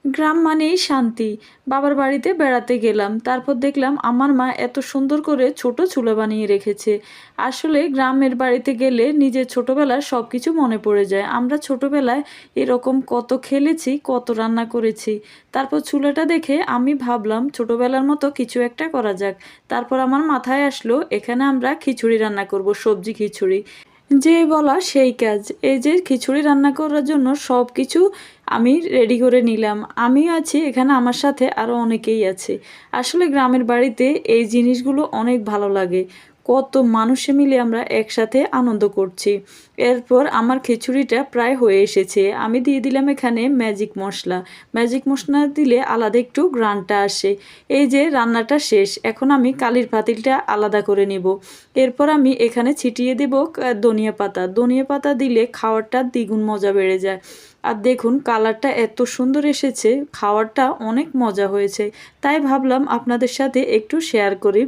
গ্রাম মানেই শান্তি। বাবার বাড়িতে বেড়াতে গেলাম। তারপর দেখলাম আমার মা এত সুন্দর করে ছোট চুলা বানিয়ে রেখেছে। আসলে গ্রামের বাড়িতে গেলে নিজের ছোটবেলার সবকিছু মনে পড়ে যায়। আমরা ছোটবেলায় এরকম কত খেলেছি, কত রান্না করেছি। তারপর চুলাটা দেখে আমি ভাবলাম ছোটবেলার মতো কিছু একটা করা যাক। তারপর আমার মাথায় আসলো এখানে আমরা খিচুড়ি রান্না করব, সবজি খিচুড়ি। যে বলা সেই কাজ। এই যে খিচুড়ি রান্না করার জন্য সব কিছু আমি রেডি করে নিলাম। আমিও আছি এখানে, আমার সাথে আরও অনেকেই আছে। আসলে গ্রামের বাড়িতে এই জিনিসগুলো অনেক ভালো লাগে। কত মানুষে মিলে আমরা একসাথে আনন্দ করছি। এরপর আমার খিচুড়িটা প্রায় হয়ে এসেছে। আমি দিয়ে দিলাম এখানে ম্যাজিক মশলা। ম্যাজিক মশলা দিলে আলাদা একটু ঘ্রাণটা আসে। এই যে রান্নাটা শেষ, এখন আমি কালির পাতিলটা আলাদা করে নেব। এরপর আমি এখানে ছিটিয়ে দেব ধনিয়া পাতা। ধনিয়া পাতা দিলে খাওয়ারটা দ্বিগুণ মজা বেড়ে যায়। আর দেখুন কালারটা এত সুন্দর এসেছে, খাওয়ারটা অনেক মজা হয়েছে। তাই ভাবলাম আপনাদের সাথে একটু শেয়ার করি।